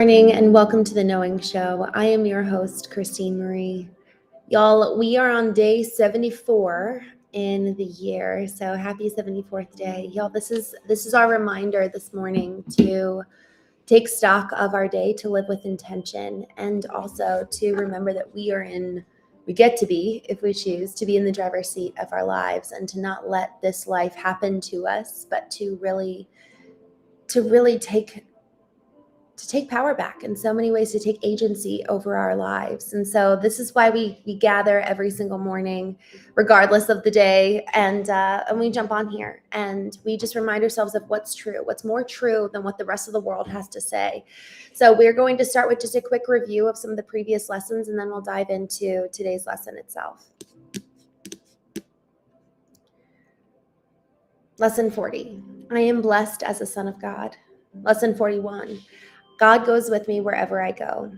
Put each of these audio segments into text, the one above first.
Morning and welcome to the Knowing Show. I am your host, Christene Marie. Y'all, we are on day 74 in the year. So happy 74th day. Y'all, this is our reminder this morning to take stock of our day, to live with intention, and also to remember that we get to be, if we choose, to be in the driver's seat of our lives and to not let this life happen to us, but to really take power back in so many ways, to take agency over our lives. And so this is why we gather every single morning, regardless of the day, and we jump on here and we just remind ourselves of what's true, what's more true than what the rest of the world has to say. So we're going to start with just a quick review of some of the previous lessons, and then we'll dive into today's lesson itself. Lesson 40, I am blessed as a son of God. Lesson 41, God goes with me wherever I go.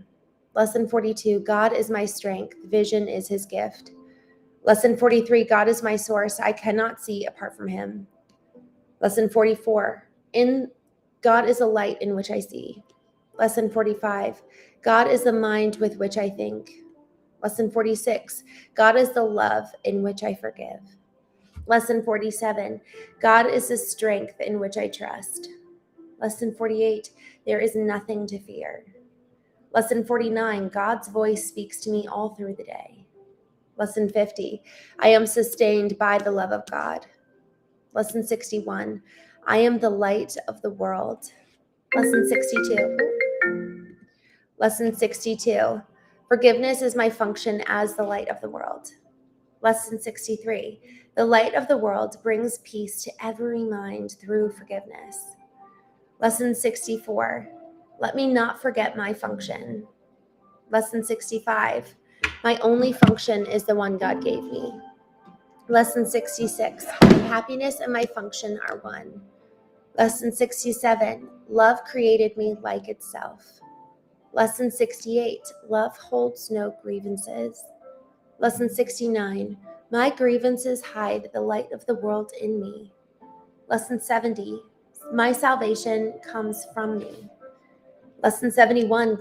Lesson 42, God is my strength. Vision is his gift. Lesson 43, God is my source. I cannot see apart from him. Lesson 44, God is a light in which I see. Lesson 45, God is the mind with which I think. Lesson 46, God is the love in which I forgive. Lesson 47, God is the strength in which I trust. Lesson 48, there is nothing to fear. Lesson 49, God's voice speaks to me all through the day. Lesson 50, I am sustained by the love of God. Lesson 61, I am the light of the world. Lesson 62, forgiveness is my function as the light of the world. Lesson 63, the light of the world brings peace to every mind through forgiveness. Lesson 64, let me not forget my function. Lesson 65, my only function is the one God gave me. Lesson 66, my happiness and my function are one. Lesson 67, love created me like itself. Lesson 68, love holds no grievances. Lesson 69, my grievances hide the light of the world in me. Lesson 70, my salvation comes from me. Lesson 71,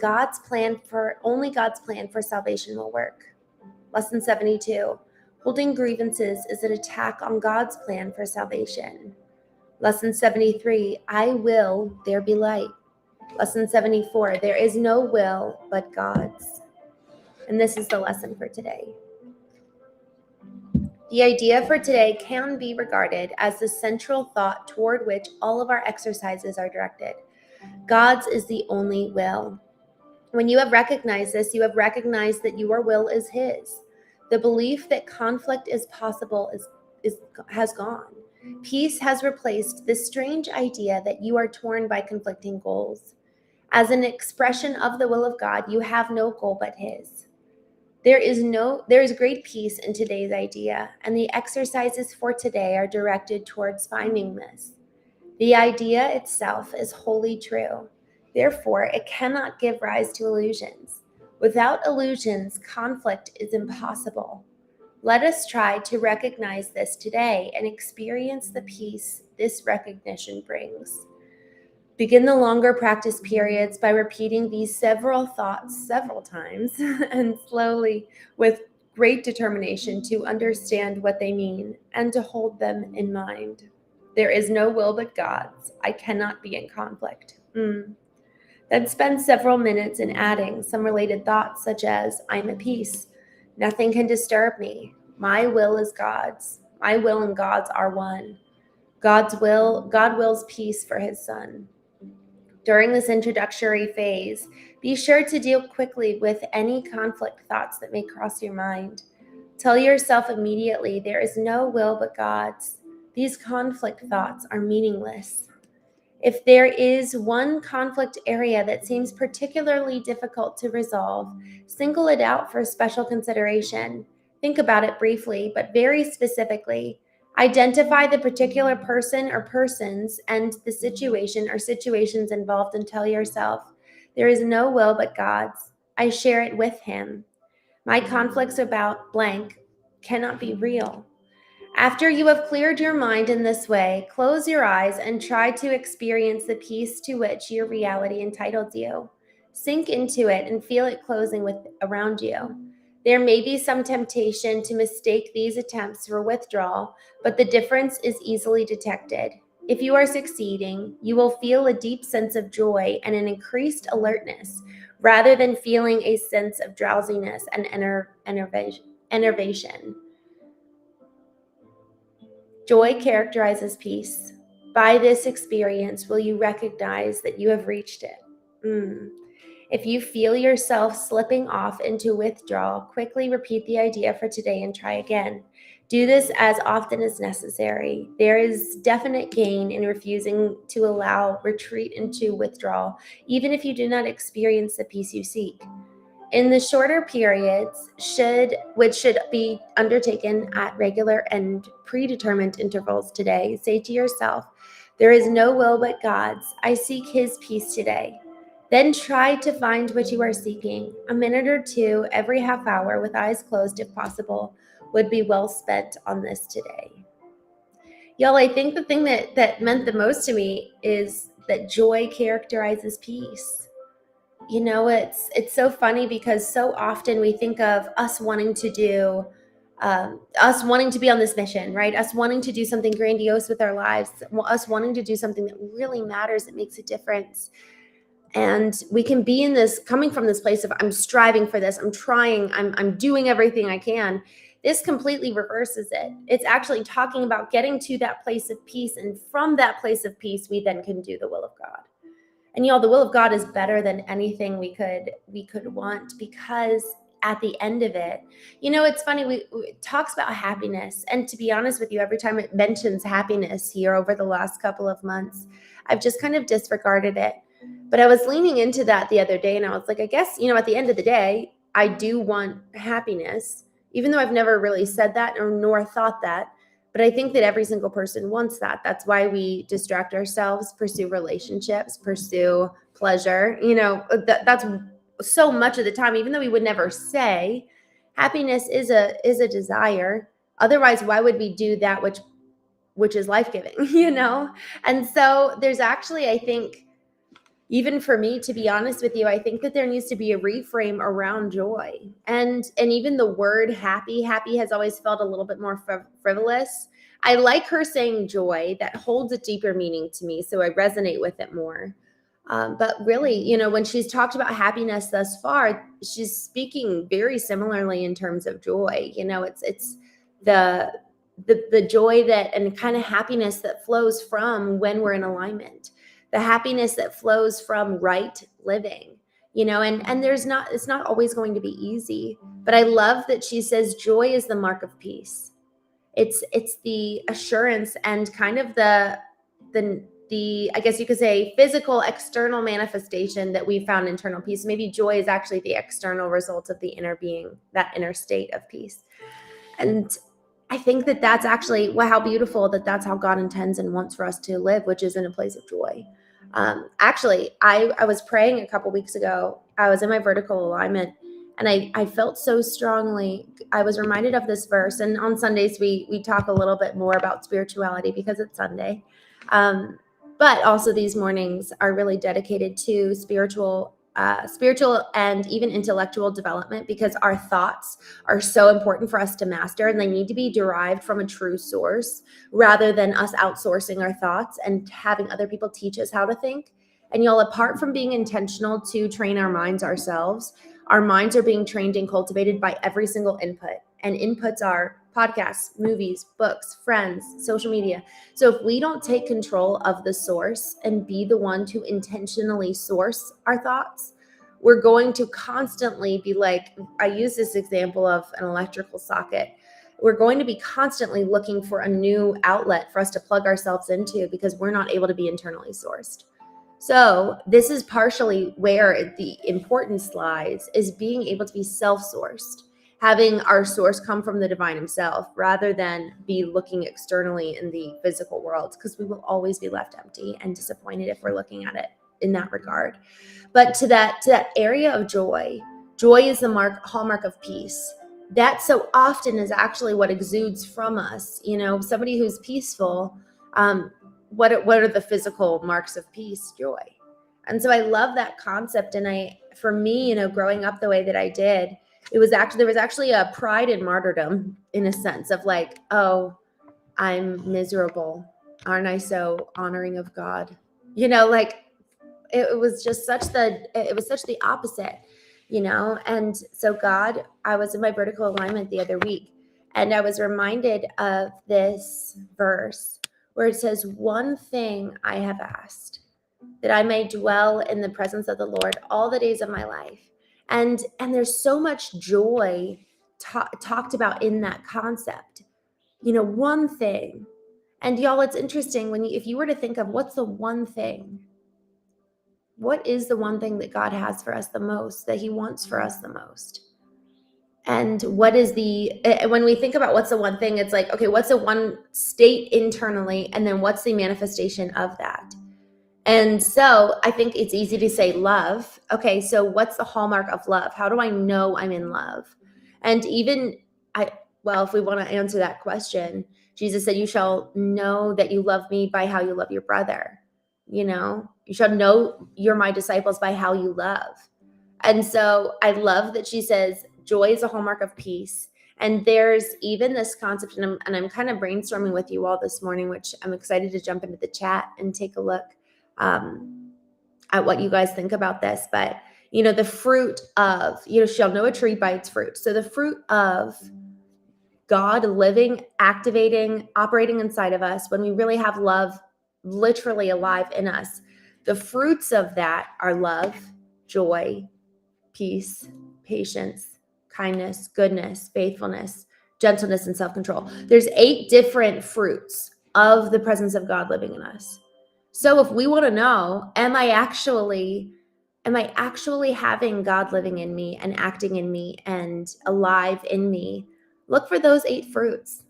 only God's plan for salvation will work. Lesson 72, holding grievances is an attack on God's plan for salvation. Lesson 73, I will, there be light. Lesson 74, there is no will but God's. And this is the lesson for today. The idea for today can be regarded as the central thought toward which all of our exercises are directed. God's is the only will. When you have recognized this, you have recognized that your will is his. The belief that conflict is possible has gone. Peace has replaced this strange idea that you are torn by conflicting goals. As an expression of the will of God, you have no goal but his. There is great peace in today's idea, and the exercises for today are directed towards finding this. The idea itself is wholly true. Therefore, it cannot give rise to illusions. Without illusions, conflict is impossible. Let us try to recognize this today and experience the peace this recognition brings. Begin the longer practice periods by repeating these several thoughts several times and slowly with great determination to understand what they mean and to hold them in mind. There is no will but God's. I cannot be in conflict. Then spend several minutes in adding some related thoughts such as, I'm at peace. Nothing can disturb me. My will is God's. My will and God's are one. God wills peace for his son. During this introductory phase, be sure to deal quickly with any conflict thoughts that may cross your mind. Tell yourself immediately, there is no will but God's. These conflict thoughts are meaningless. If there is one conflict area that seems particularly difficult to resolve, single it out for special consideration. Think about it briefly, but very specifically. Identify the particular person or persons and the situation or situations involved and tell yourself, there is no will but God's. I share it with him. My conflicts about blank cannot be real. After you have cleared your mind in this way, close your eyes and try to experience the peace to which your reality entitles you. Sink into it and feel it closing around you. There may be some temptation to mistake these attempts for withdrawal, but the difference is easily detected. If you are succeeding, you will feel a deep sense of joy and an increased alertness, rather than feeling a sense of drowsiness and enervation. Joy characterizes peace. By this experience, will you recognize that you have reached it? If you feel yourself slipping off into withdrawal, quickly repeat the idea for today and try again. Do this as often as necessary. There is definite gain in refusing to allow retreat into withdrawal, even if you do not experience the peace you seek. In the shorter periods, which should be undertaken at regular and predetermined intervals today, say to yourself, there is no will but God's. I seek his peace today. Then try to find what you are seeking. A minute or two every half hour with eyes closed if possible would be well spent on this today. Y'all, I think the thing that meant the most to me is that joy characterizes peace. It's so funny because so often we think of us wanting to do, us wanting to be on this mission, right? Us wanting to do something grandiose with our lives, us wanting to do something that really matters, that makes a difference. And we can be coming from this place of, I'm striving for this, I'm trying, I'm doing everything I can. This completely reverses it. It's actually talking about getting to that place of peace. And from that place of peace, we then can do the will of God. And the will of God is better than anything we could want, because at the end of it, it's funny, it talks about happiness. And to be honest with you, every time it mentions happiness here over the last couple of months, I've just kind of disregarded it. But I was leaning into that the other day, and I was like, I guess, at the end of the day, I do want happiness, even though I've never really said that nor thought that. But I think that every single person wants that. That's why we distract ourselves, pursue relationships, pursue pleasure. That's so much of the time, even though we would never say happiness is a desire. Otherwise, why would we do that which is life-giving, And so there's actually, I think, even for me, to be honest with you, I think that there needs to be a reframe around joy. And even the word happy has always felt a little bit more frivolous. I like her saying joy. That holds a deeper meaning to me, so I resonate with it more. But really, when she's talked about happiness thus far, she's speaking very similarly in terms of joy. It's the joy that, and kind of happiness that flows from when we're in alignment. The happiness that flows from right living, and it's not always going to be easy, but I love that she says joy is the mark of peace. It's the assurance and kind of the I guess you could say physical external manifestation that we found internal peace. Maybe joy is actually the external result of the inner being, that inner state of peace. And I think that that's actually, how beautiful that's how God intends and wants for us to live, which is in a place of joy. Actually, I was praying a couple weeks ago. I was in my vertical alignment, and I felt so strongly. I was reminded of this verse, and on Sundays we talk a little bit more about spirituality because it's Sunday. But also these mornings are really dedicated to spiritual and even intellectual development, because our thoughts are so important for us to master, and they need to be derived from a true source rather than us outsourcing our thoughts and having other people teach us how to think. And apart from being intentional to train our minds ourselves, our minds are being trained and cultivated by every single input. And inputs are podcasts, movies, books, friends, social media. So if we don't take control of the source and be the one to intentionally source our thoughts, we're going to constantly be like, I use this example of an electrical socket. We're going to be constantly looking for a new outlet for us to plug ourselves into, because we're not able to be internally sourced. So this is partially where the importance lies, is being able to be self-sourced, having our source come from the divine himself, rather than be looking externally in the physical world, because we will always be left empty and disappointed if we're looking at it in that regard. But to that area of joy is the hallmark of peace. That so often is actually what exudes from us. Somebody who's peaceful, what are the physical marks of peace? Joy. And so I love that concept, and I for me, growing up the way that I did, there was actually a pride in martyrdom, in a sense of like, oh, I'm miserable. Aren't I so honoring of God? Like it was such the opposite, And so God, I was in my vertical alignment the other week, and I was reminded of this verse where it says, "One thing I have asked, that I may dwell in the presence of the Lord all the days of my life." And there's so much joy talked about in that concept. One thing. And y'all, it's interesting if you were to think of what's the one thing, what is the one thing that God has for us the most, that he wants for us the most? And what is when we think about what's the one thing, it's like, okay, what's the one state internally? And then what's the manifestation of that? And so I think it's easy to say love. Okay, so what's the hallmark of love? How do I know I'm in love? And if we want to answer that question, Jesus said, "You shall know that you love me by how you love your brother." You shall know you're my disciples by how you love. And so I love that she says joy is a hallmark of peace. And there's even this concept, and I'm kind of brainstorming with you all this morning, which I'm excited to jump into the chat and take a look at what you guys think about this. But, the fruit of, shall know a tree by its fruit. So the fruit of God living, activating, operating inside of us, when we really have love literally alive in us, the fruits of that are love, joy, peace, patience, kindness, goodness, faithfulness, gentleness, and self-control. There's 8 different fruits of the presence of God living in us. So if we want to know, am I actually having God living in me and acting in me and alive in me? Look for those 8 fruits.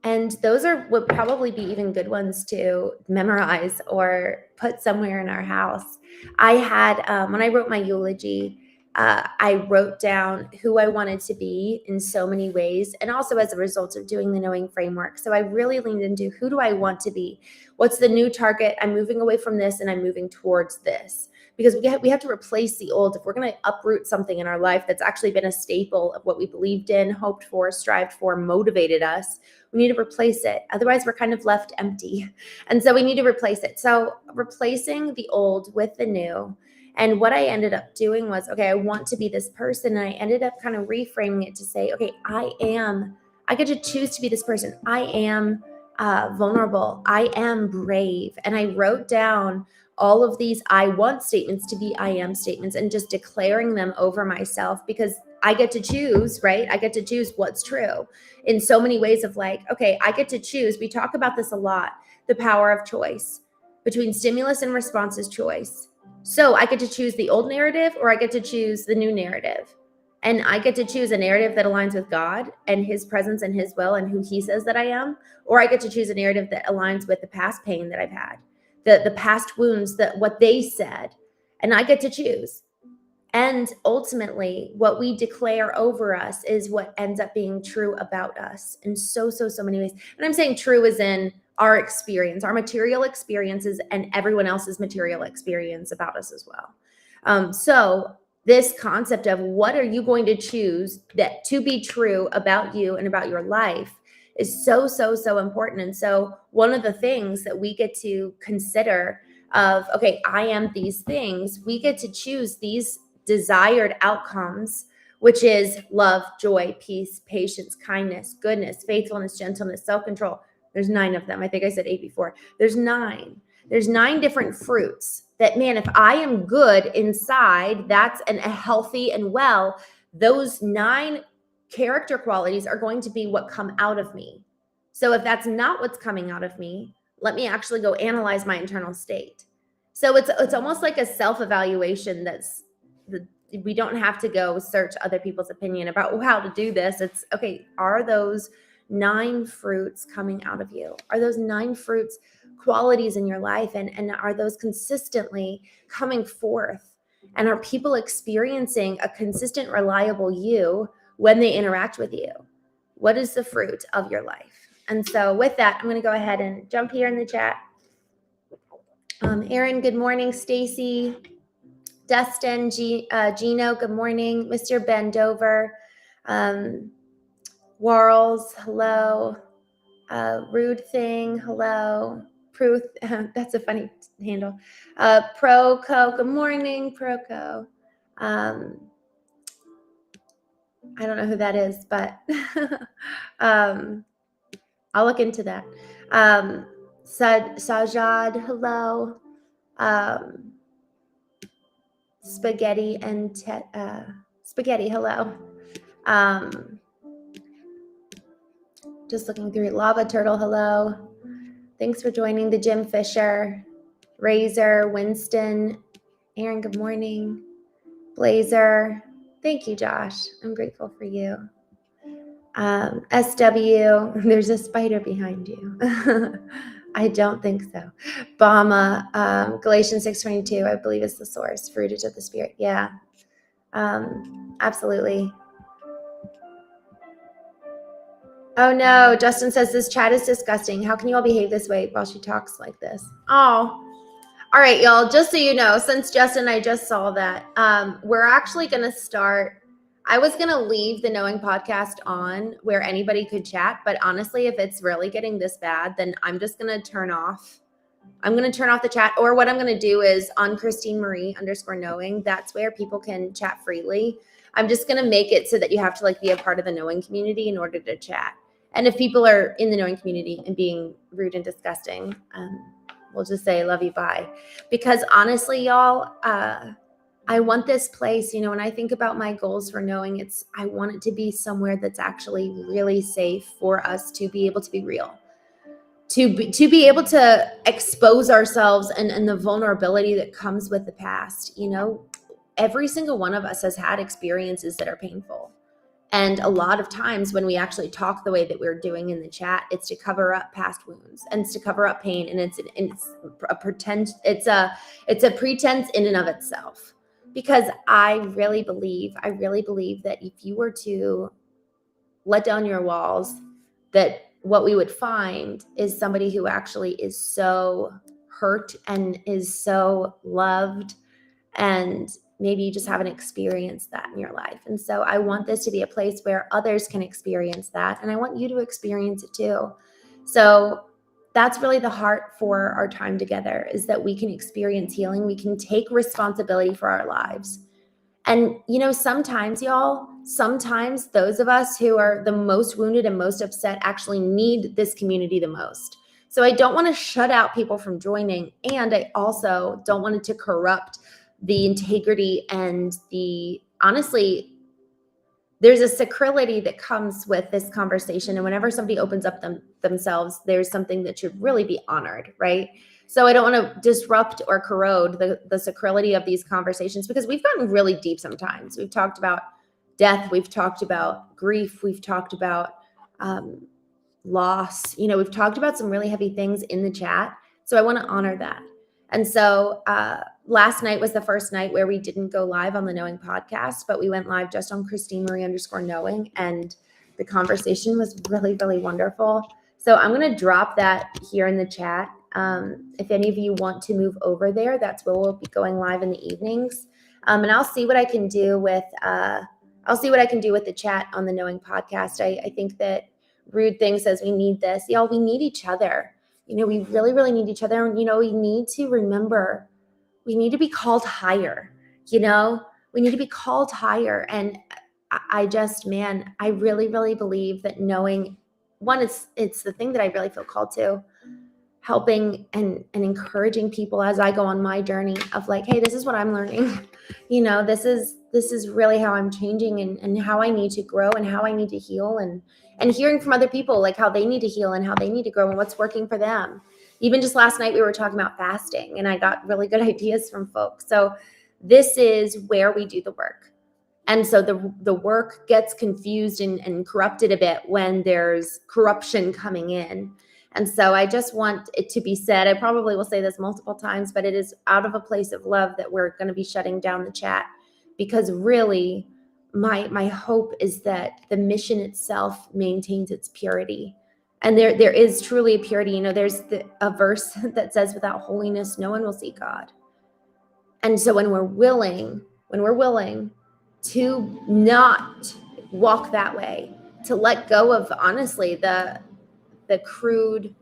And those would probably be even good ones to memorize or put somewhere in our house. I had, when I wrote my eulogy, I wrote down who I wanted to be in so many ways, and also as a result of doing the knowing framework. So I really leaned into, who do I want to be? What's the new target? I'm moving away from this and I'm moving towards this. Because we have to replace the old. If we're going to uproot something in our life that's actually been a staple of what we believed in, hoped for, strived for, motivated us, we need to replace it. Otherwise, we're kind of left empty. And so we need to replace it. So replacing the old with the new. And what I ended up doing was, okay, I want to be this person. And I ended up kind of reframing it to say, okay, I get to choose to be this person. I am vulnerable. I am brave. And I wrote down all of these I want statements to be I am statements, and just declaring them over myself, because I get to choose, right? I get to choose what's true in so many ways of like, okay, I get to choose. We talk about this a lot, the power of choice. Between stimulus and response is choice. So I get to choose the old narrative, or I get to choose the new narrative. And I get to choose a narrative that aligns with God and his presence and his will and who he says that I am. Or I get to choose a narrative that aligns with the past pain that I've had, the past wounds, what they said. And I get to choose. And ultimately, what we declare over us is what ends up being true about us in so many ways. And I'm saying true as in our experience, our material experiences, and everyone else's material experience about us as well. So this concept of what are you going to choose that to be true about you and about your life is so important. And so one of the things that we get to consider of, okay, I am these things, we get to choose these desired outcomes, which is love, joy, peace, patience, kindness, goodness, faithfulness, gentleness, self-control. There's 9 of them. I think I said 8 before. There's 9 different fruits that, man, if I am good inside, that's a healthy and well, those 9 character qualities are going to be what come out of me. So if that's not what's coming out of me, let me actually go analyze my internal state. So it's almost like a self-evaluation we don't have to go search other people's opinion about how to do this. It's okay, are those 9 fruits coming out of you? Are those 9 fruits qualities in your life? And are those consistently coming forth? And are people experiencing a consistent, reliable you when they interact with you? What is the fruit of your life? And so with that, I'm going to go ahead and jump here in the chat. Aaron, good morning. Stacy, Dustin, Gino, good morning. Mr. Bendover, Warles, hello. Rude Thing, hello. Pruth, that's a funny handle. Proco, good morning, Proco. I don't know who that is, but I'll look into that. Sajad, hello. Spaghetti and Spaghetti, hello. Just looking through. Lava Turtle, hello. Thanks for joining. The Jim Fisher, Razor, Winston, Aaron, good morning. Blazer, thank you, Josh. I'm grateful for you. SW, there's a spider behind you. I don't think so. Bama, Galatians 6:22, I believe is the source. Fruitage of the Spirit. Yeah, absolutely. Oh no, Justin says this chat is disgusting. How can you all behave this way while she talks like this? Oh, all right, y'all, just so you know, since Justin, I just saw that, we're actually going to start. I was going to leave the Knowing podcast on where anybody could chat. But honestly, if it's really getting this bad, then I'm just going to turn off. I'm going to turn off the chat. Or what I'm going to do is on Christene Marie _knowing, that's where people can chat freely. I'm just going to make it so that you have to like be a part of the Knowing community in order to chat. And if people are in the Knowing community and being rude and disgusting, we'll just say, love you, bye. Because honestly, y'all, I want this place, when I think about my goals for Knowing, I want it to be somewhere that's actually really safe for us to be able to be real, to be able to expose ourselves and the vulnerability that comes with the past. Every single one of us has had experiences that are painful. And a lot of times when we actually talk the way that we're doing in the chat, it's to cover up past wounds and it's to cover up pain. And it's a pretense in and of itself. Because I really believe that if you were to let down your walls, that what we would find is somebody who actually is so hurt and is so loved, and maybe you just haven't experienced that in your life. And so I want this to be a place where others can experience that. And I want you to experience it too. So that's really the heart for our time together, is that we can experience healing. We can take responsibility for our lives. And, sometimes those of us who are the most wounded and most upset actually need this community the most. So I don't want to shut out people from joining. And I also don't want it to corrupt the integrity and honestly, there's a sacrility that comes with this conversation. And whenever somebody opens up themselves, there's something that should really be honored, right? So I don't want to disrupt or corrode the sacrility of these conversations, because we've gotten really deep sometimes. We've talked about death. We've talked about grief. We've talked about loss. We've talked about some really heavy things in the chat. So I want to honor that. And so last night was the first night where we didn't go live on the Knowing podcast, but we went live just on Christene Marie _knowing. And the conversation was really, really wonderful. So I'm going to drop that here in the chat. If any of you want to move over there, that's where we'll be going live in the evenings. And I'll see what I can do with the chat on the Knowing podcast. I think that Rude Thing says we need this. Y'all, we need each other. We really, really need each other. And, we need to remember, we need to be called higher. We need to be called higher. And I really, really believe that Knowing, one, it's the thing that I really feel called to, helping and encouraging people as I go on my journey of like, hey, this is what I'm learning. This is really how I'm changing and how I need to grow and how I need to heal, and hearing from other people, like how they need to heal and how they need to grow and what's working for them. Even just last night, we were talking about fasting, and I got really good ideas from folks. So this is where we do the work. And so the work gets confused and corrupted a bit when there's corruption coming in. And so I just want it to be said, I probably will say this multiple times, but it is out of a place of love that we're going to be shutting down the chat, because really my hope is that the mission itself maintains its purity. And there is truly a purity. There's a verse that says, without holiness, no one will see God. And so when we're willing to not walk that way, to let go of, honestly, the crude,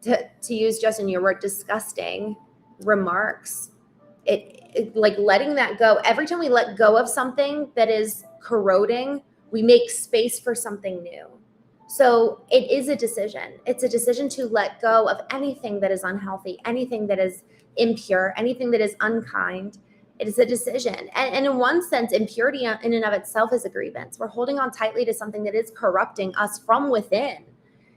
to use, Justin, your word, disgusting remarks, it like letting that go. Every time we let go of something that is corroding, we make space for something new. So it is a decision. It's a decision to let go of anything that is unhealthy, anything that is impure, anything that is unkind. It is a decision. And in one sense, impurity in and of itself is a grievance. We're holding on tightly to something that is corrupting us from within.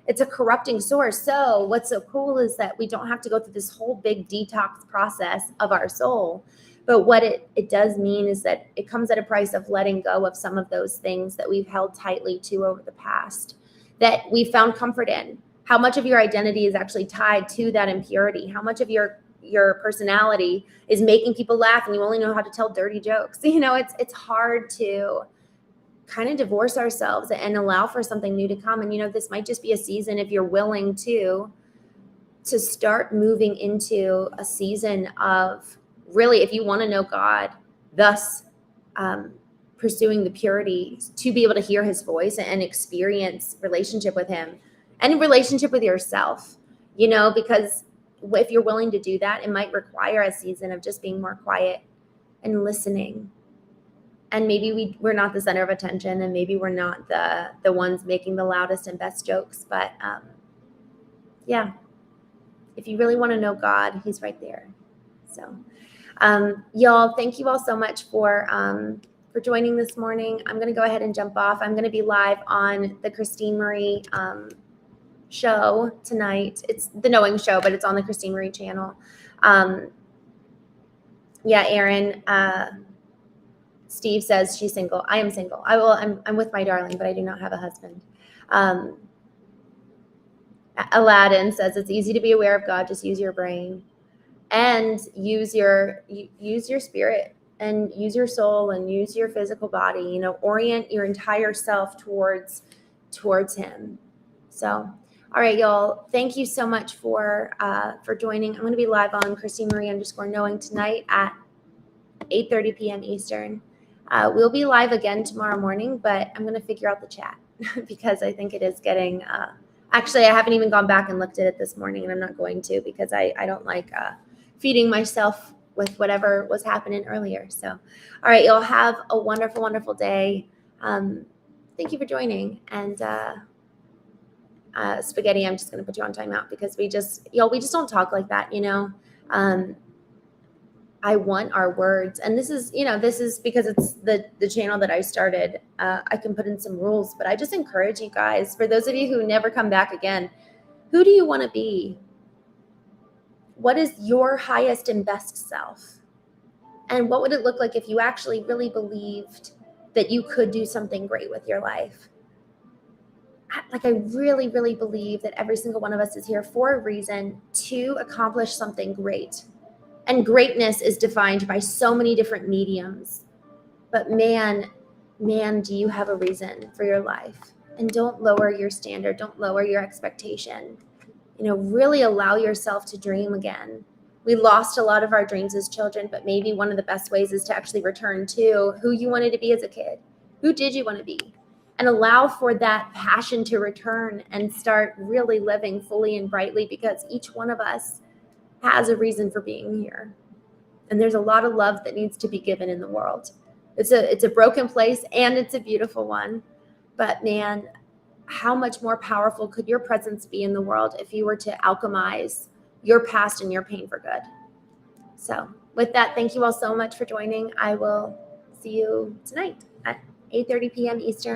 It's a corrupting source. So what's so cool is that we don't have to go through this whole big detox process of our soul. But what it does mean is that it comes at a price of letting go of some of those things that we've held tightly to over the past, that we found comfort in. How much of your identity is actually tied to that impurity? How much of your personality is making people laugh and you only know how to tell dirty jokes? It's hard to kind of divorce ourselves and allow for something new to come. And this might just be a season, if you're willing to start moving into a season of, really, if you want to know God, thus pursuing the purity, to be able to hear his voice and experience relationship with him and relationship with yourself, because if you're willing to do that, it might require a season of just being more quiet and listening. And maybe we're not the center of attention, and maybe we're not the ones making the loudest and best jokes. But yeah, if you really want to know God, he's right there. So y'all, thank you all so much for joining this morning. I'm going to go ahead and jump off. I'm going to be live on the Christene Marie show tonight. It's the Knowing Show, but it's on the Christene Marie channel. Yeah, Aaron. Steve says she's single. I am single. I'm with my darling, but I do not have a husband. Aladdin says it's easy to be aware of God. Just use your brain and use your spirit and use your soul and use your physical body. Orient your entire self towards him. So, all right, y'all. Thank you so much for joining. I'm going to be live on Christene Marie _knowing tonight at 8:30 p.m. Eastern. We'll be live again tomorrow morning, but I'm going to figure out the chat because I think it is getting, actually, I haven't even gone back and looked at it this morning, and I'm not going to, because I don't like feeding myself with whatever was happening earlier. So, all right, y'all, have a wonderful, wonderful day. Thank you for joining. And Spaghetti, I'm just going to put you on timeout because we just don't talk like that, I want our words. And this is because it's the channel that I started. I can put in some rules, but I just encourage you guys, for those of you who never come back again, who do you want to be? What is your highest and best self? And what would it look like if you actually really believed that you could do something great with your life? I really, really believe that every single one of us is here for a reason, to accomplish something great. And greatness is defined by so many different mediums. But man, do you have a reason for your life? And don't lower your standard. Don't lower your expectation. Really allow yourself to dream again. We lost a lot of our dreams as children, but maybe one of the best ways is to actually return to who you wanted to be as a kid. Who did you want to be? And allow for that passion to return and start really living fully and brightly, because each one of us has a reason for being here. And there's a lot of love that needs to be given in the world. It's a broken place, and it's a beautiful one. But man, how much more powerful could your presence be in the world if you were to alchemize your past and your pain for good? So with that, thank you all so much for joining. I will see you tonight at 8:30 p.m. Eastern.